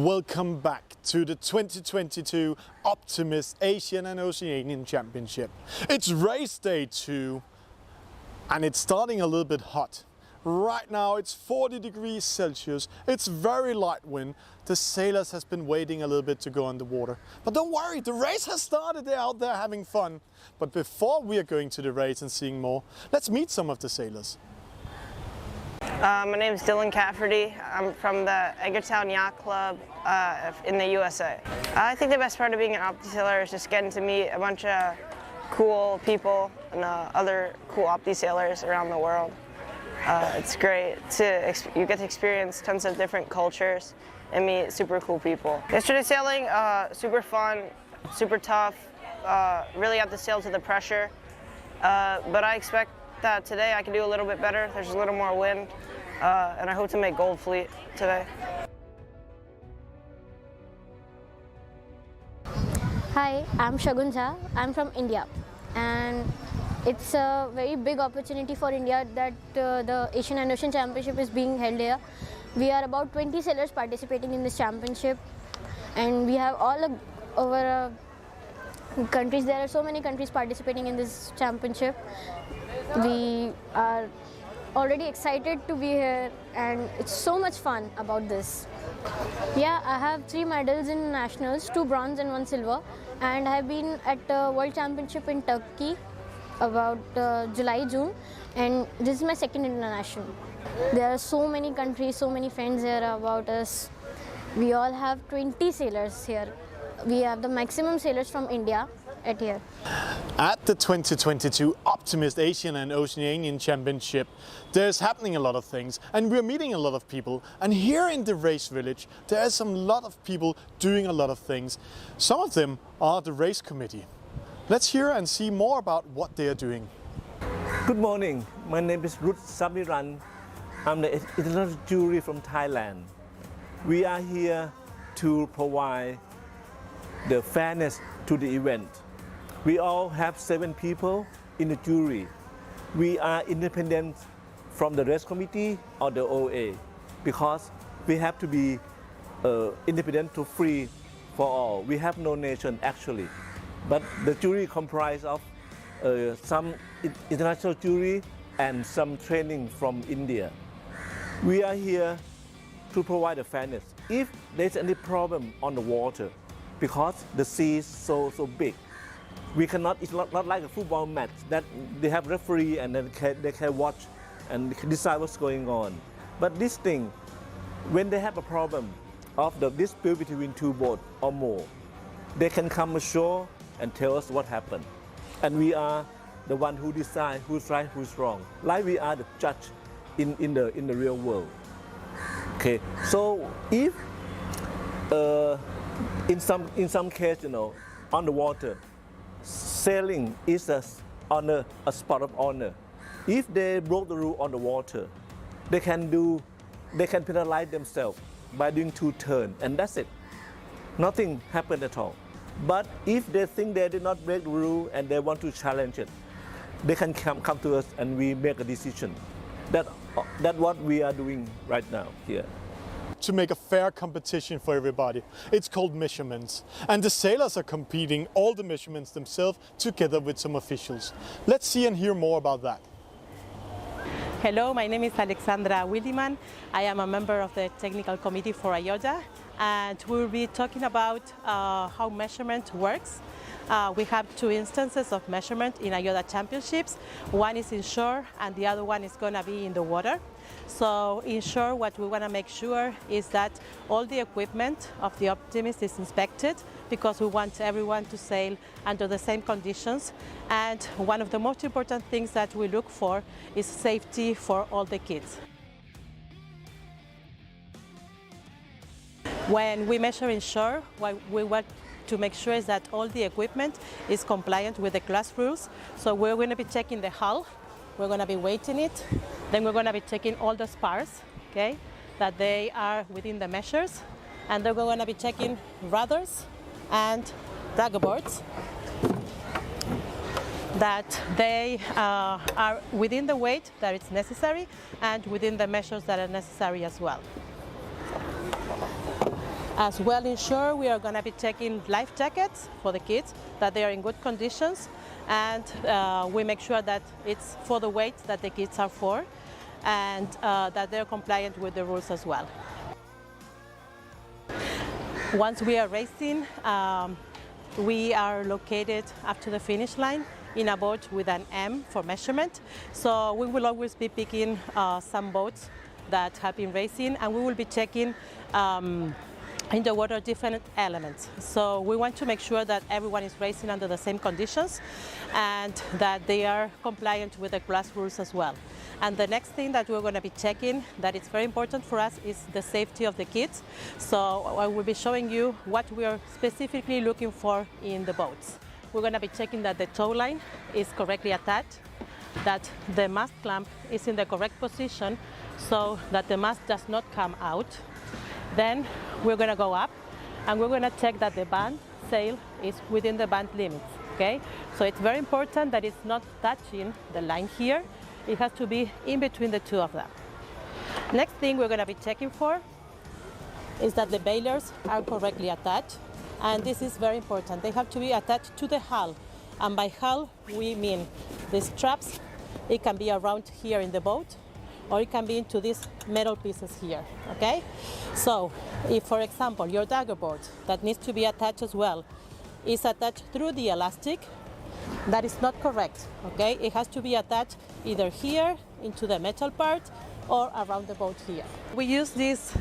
Welcome back to the 2022 Optimist Asian and Oceanian Championship. It's race day 2 and it's starting a little bit hot. Right now it's 40 degrees Celsius, it's very light wind. The sailors has been waiting a little bit to go on the water. But don't worry, the race has started, they're out there having fun. But before we are going to the race and seeing more, let's meet some of the sailors. My name is Dylan Cafferty. I'm from the Edgartown Yacht Club in the USA. I think the best part of being an Opti sailor is just getting to meet a bunch of cool people and other cool Opti sailors around the world. It's great you get to experience tons of different cultures and meet super cool people. Yesterday sailing, super fun, super tough, really have to sail to the pressure, but I expect that today I can do a little bit better. There's a little more wind, and I hope to make gold fleet today. Hi, I'm Shagun Jha. I'm from India, and it's a very big opportunity for India that the Asian and Ocean Championship is being held here. We are about 20 sailors participating in this championship, and we have over countries. There are so many countries participating in this championship. We are already excited to be here, and it's so much fun about this. Yeah, I have 3 medals in nationals, 2 bronze and 1 silver, and I have been at the World Championship in Turkey about July-June, and this is my 2nd international. There are so many countries, so many friends here about us. We all have 20 sailors here. We have the maximum sailors from India at here. At the 2022 Optimist Asian and Oceanian Championship, there's happening a lot of things and we're meeting a lot of people. And here in the race village, there's a lot of people doing a lot of things. Some of them are the race committee. Let's hear and see more about what they are doing. Good morning. My name is Ruth Samiran. I'm the international jury from Thailand. We are here to provide the fairness to the event. We all have 7 people in the jury. We are independent from the race committee or the OA because we have to be independent to free for all. We have no nation actually, but the jury comprised of some international jury and some training from India. We are here to provide the fairness. If there's any problem on the water, because the sea is so big, we cannot, it's not like a football match that they have referee and then they can watch and decide what's going on. But this thing, when they have a problem of the dispute between 2 boats or more, they can come ashore and tell us what happened. And we are the one who decide who's right, who's wrong. Like we are the judge in the real world. Okay, so if in some case, on the water, sailing is a spot of honor. If they broke the rule on the water, they can penalize themselves by doing 2 turns, and that's it. Nothing happened at all. But if they think they did not break the rule and they want to challenge it, they can come to us and we make a decision. That's what we are doing right now here. To make a fair competition for everybody. It's called measurements. And the sailors are competing all the measurements themselves together with some officials. Let's see and hear more about that. Hello, my name is Alexandra Williman. I am a member of the technical committee for IOTA, and we will be talking about how measurement works. We have 2 instances of measurement in IOTA championships. One is inshore and the other one is going to be in the water. So inshore, what we want to make sure is that all the equipment of the Optimist is inspected because we want everyone to sail under the same conditions. And one of the most important things that we look for is safety for all the kids. When we measure inshore, what we want to make sure is that all the equipment is compliant with the class rules. So we're going to be checking the hull, we're going to be weighting it, then we're going to be checking all the spars, okay, that they are within the measures, and then we're going to be checking rudders and drag boards, that they are within the weight that is necessary and within the measures that are necessary as well. As well ensure we are going to be checking life jackets for the kids, that they are in good conditions, and we make sure that it's for the weight that the kids are for, and that they're compliant with the rules as well. Once we are racing, we are located up to the finish line in a boat with an M for measurement. So we will always be picking some boats that have been racing, and we will be checking in the water different elements. So we want to make sure that everyone is racing under the same conditions and that they are compliant with the class rules as well. And the next thing that we're going to be checking that is very important for us is the safety of the kids. So I will be showing you what we are specifically looking for in the boats. We're going to be checking that the tow line is correctly attached, that the mast clamp is in the correct position so that the mast does not come out. Then we're going to go up and we're going to check that the band sail is within the band limits. Okay? So it's very important that it's not touching the line here. It has to be in between the two of them. Next thing we're going to be checking for is that the bailers are correctly attached, and this is very important. They have to be attached to the hull, and by hull we mean the straps. It can be around here in the boat, or it can be into these metal pieces here, okay? So if, for example, your dagger board that needs to be attached as well is attached through the elastic, that is not correct, okay? It has to be attached either here into the metal part or around the boat here. We use this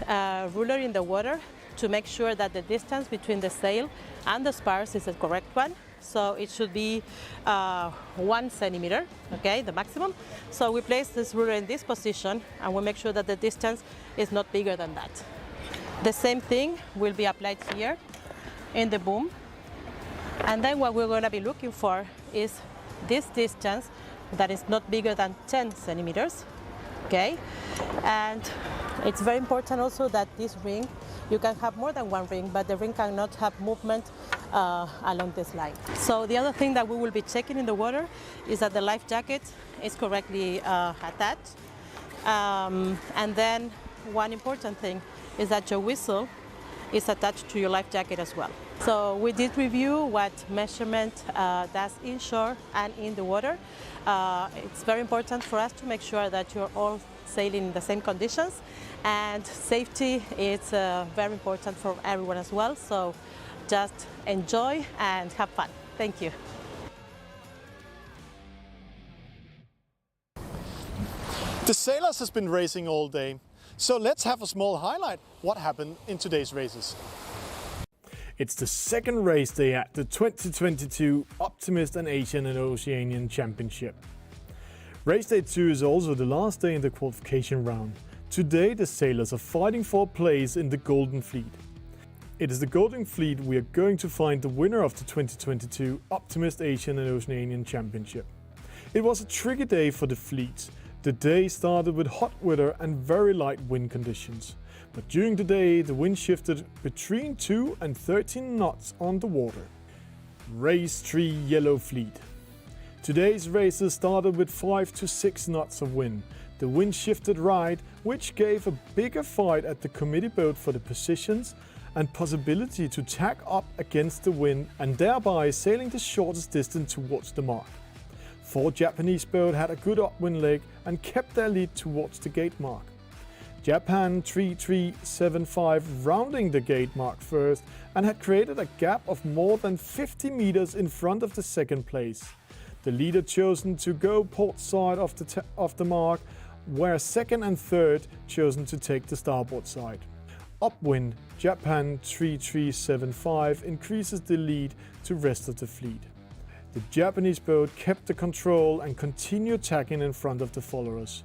ruler in the water to make sure that the distance between the sail and the spars is the correct one. So it should be 1 centimeter, okay, the maximum. So we place this ruler in this position and we make sure that the distance is not bigger than that. The same thing will be applied here in the boom. And then what we're going to be looking for is this distance that is not bigger than 10 centimeters, okay? And it's very important also that this ring, you can have more than one ring, but the ring cannot have movement along this line. So the other thing that we will be checking in the water is that the life jacket is correctly attached. And then one important thing is that your whistle is attached to your life jacket as well. So we did review what measurement does inshore and in the water. It's very important for us to make sure that you're all sailing in the same conditions, and safety is very important for everyone as well. So just enjoy and have fun. Thank you. The sailors has been racing all day, so let's have a small highlight what happened in today's races. It's the second race day at the 2022 Optimist and Asian and Oceanian Championship. Race day 2 is also the last day in the qualification round. Today the sailors are fighting for a place in the Golden Fleet. It is the Golden Fleet we are going to find the winner of the 2022 Optimist Asian and Oceanian Championship. It was a tricky day for the fleets. The day started with hot weather and very light wind conditions. But during the day, the wind shifted between 2 and 13 knots on the water. Race 3 Yellow Fleet. Today's races started with 5 to 6 knots of wind. The wind shifted right, which gave a bigger fight at the committee boat for the positions and possibility to tack up against the wind and thereby sailing the shortest distance towards the mark. 4 Japanese boats had a good upwind leg and kept their lead towards the gate mark. Japan 3375 rounding the gate mark first and had created a gap of more than 50 meters in front of the second place. The leader chosen to go port side of the mark, where second and third chosen to take the starboard side. Upwind, Japan 3375 increases the lead to rest of the fleet. The Japanese boat kept the control and continued tacking in front of the followers.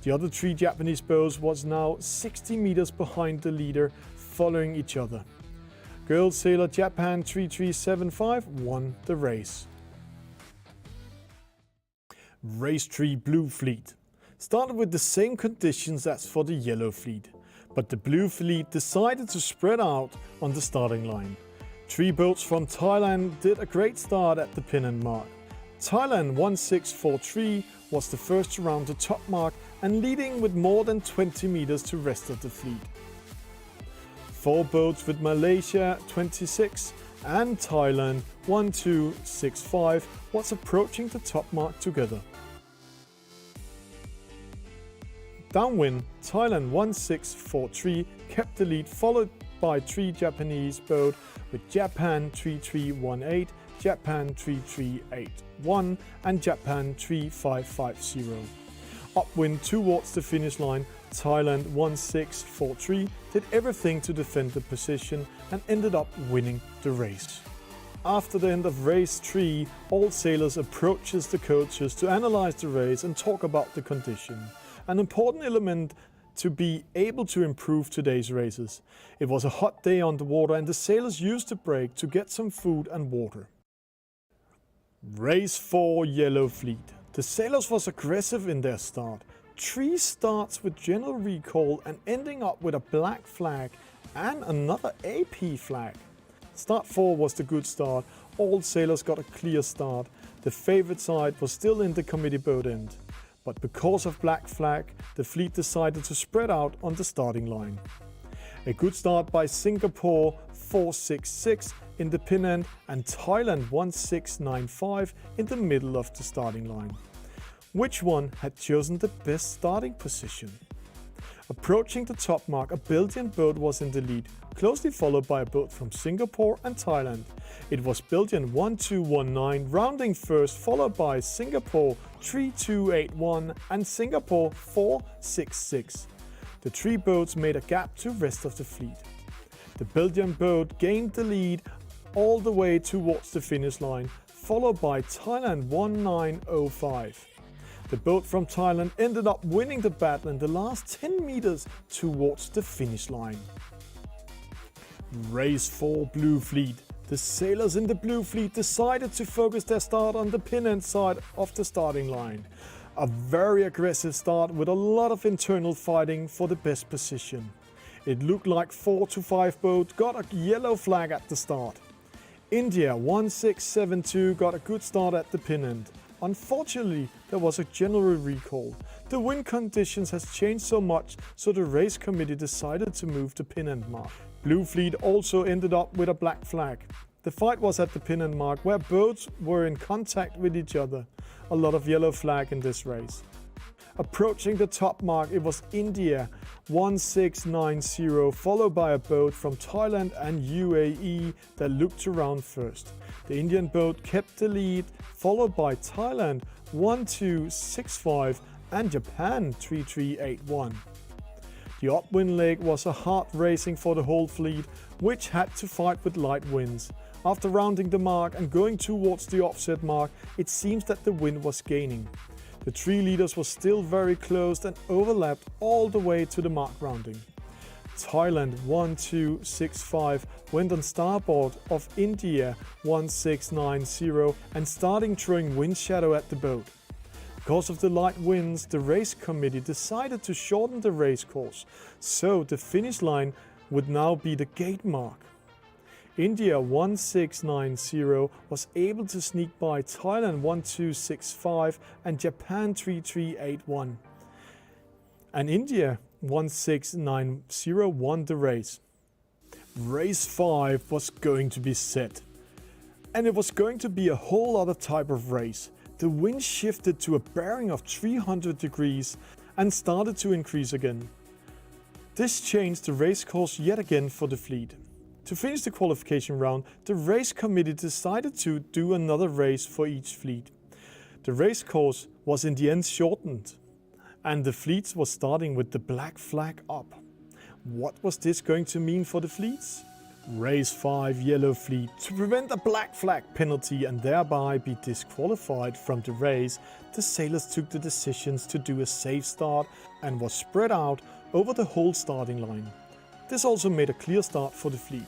The other 3 Japanese boats was now 60 meters behind the leader, following each other. Girl sailor Japan 3375 won the race. Race 3 Blue Fleet started with the same conditions as for the Yellow Fleet, but the Blue Fleet decided to spread out on the starting line. 3 boats from Thailand did a great start at the pennant mark. Thailand 1643 was the first to round the top mark and leading with more than 20 meters to rest of the fleet. 4 boats with Malaysia 26 and Thailand 1265 was approaching the top mark together. Downwind, Thailand 1643 kept the lead, followed by 3 Japanese boats with Japan 3318, Japan 3381 and Japan 3550. Upwind towards the finish line, Thailand 1643 did everything to defend the position and ended up winning the race. After the end of race 3, all sailors approaches the coaches to analyze the race and talk about the condition. An important element to be able to improve today's races. It was a hot day on the water and the sailors used the break to get some food and water. Race 4, Yellow Fleet. The sailors was aggressive in their start. 3 starts with general recall and ending up with a black flag and another AP flag. Start 4 was the good start. All sailors got a clear start. The favorite side was still in the committee boat end. But because of black flag, the fleet decided to spread out on the starting line. A good start by Singapore 466 in the pin end and Thailand 1695 in the middle of the starting line. Which one had chosen the best starting position? Approaching the top mark, a Belgian boat was in the lead, closely followed by a boat from Singapore and Thailand. It was Belgian 1219 rounding first, followed by Singapore 3281 and Singapore 466. The 3 boats made a gap to the rest of the fleet. The Belgian boat gained the lead all the way towards the finish line, followed by Thailand 1905. The boat from Thailand ended up winning the battle in the last 10 meters towards the finish line. Race 4, Blue Fleet. The sailors in the Blue Fleet decided to focus their start on the pin end side of the starting line. A very aggressive start with a lot of internal fighting for the best position. It looked like 4 to 5 boats got a yellow flag at the start. India 1672 got a good start at the pin end. Unfortunately, there was a general recall. The wind conditions has changed so much, so the race committee decided to move the pin end mark. Blue Fleet also ended up with a black flag. The fight was at the pin end mark where boats were in contact with each other. A lot of yellow flag in this race. Approaching the top mark, it was India 1690 followed by a boat from Thailand and UAE that looked around first. The Indian boat kept the lead, followed by Thailand 1265 and Japan 3381. The upwind leg was a hard racing for the whole fleet, which had to fight with light winds. After rounding the mark and going towards the offset mark, it seems that the wind was gaining. The 3 leaders were still very close and overlapped all the way to the mark rounding. Thailand 1265 went on starboard of India 1690 and starting throwing wind shadow at the boat. Because of the light winds, the race committee decided to shorten the race course, so the finish line would now be the gate mark. India 1690 was able to sneak by Thailand 1265 and Japan 3381. And India 1690 won the race. Race 5 was going to be set. And it was going to be a whole other type of race. The wind shifted to a bearing of 300 degrees and started to increase again. This changed the race course yet again for the fleet. To finish the qualification round, the race committee decided to do another race for each fleet. The race course was in the end shortened, and the fleets was starting with the black flag up. What was this going to mean for the fleets? Race 5, Yellow Fleet. To prevent a black flag penalty and thereby be disqualified from the race, the sailors took the decisions to do a safe start and was spread out over the whole starting line. This also made a clear start for the fleet.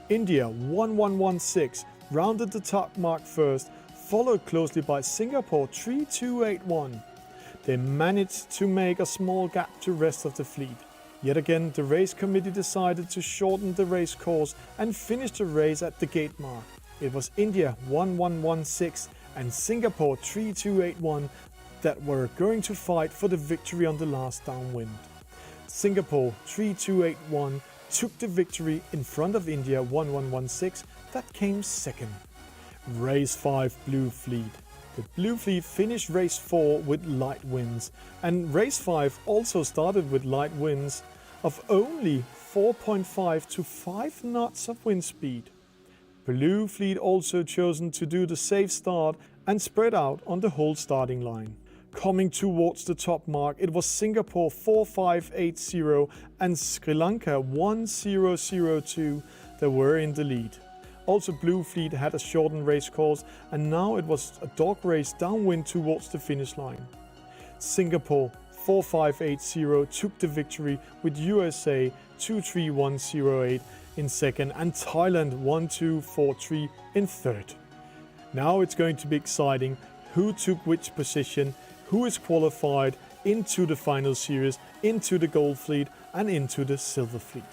India 1116 rounded the top mark first, followed closely by Singapore 3281. They managed to make a small gap to the rest of the fleet. Yet again, the race committee decided to shorten the race course and finish the race at the gate mark. It was India 1116 and Singapore 3281 that were going to fight for the victory on the last downwind. Singapore 3281 took the victory in front of India 1116 that came second. Race 5 Blue Fleet. The Blue Fleet finished race 4 with light winds, and race 5 also started with light winds of only 4.5 to 5 knots of wind speed. Blue Fleet also chosen to do the safe start and spread out on the whole starting line. Coming towards the top mark, it was Singapore 4580 and Sri Lanka 1002 that were in the lead. Also, Blue Fleet had a shortened race course, and now it was a dog race downwind towards the finish line. Singapore 4580 took the victory with USA 23108 in second and Thailand 1243 in third. Now it's going to be exciting who took which position, who is qualified into the final series, into the Gold Fleet and into the Silver Fleet.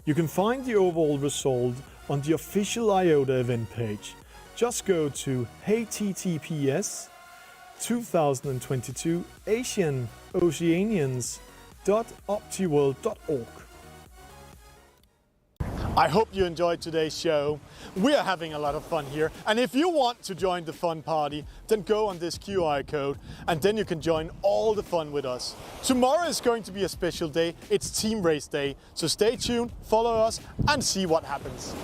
You can find the overall result on the official IOTA event page. Just go to https://2022 Oceanians.optiworld.org. I hope you enjoyed today's show. We are having a lot of fun here, and if you want to join the fun party, then go on this QR code and then you can join all the fun with us. Tomorrow is going to be a special day. It's Team Race Day, so stay tuned, follow us and see what happens.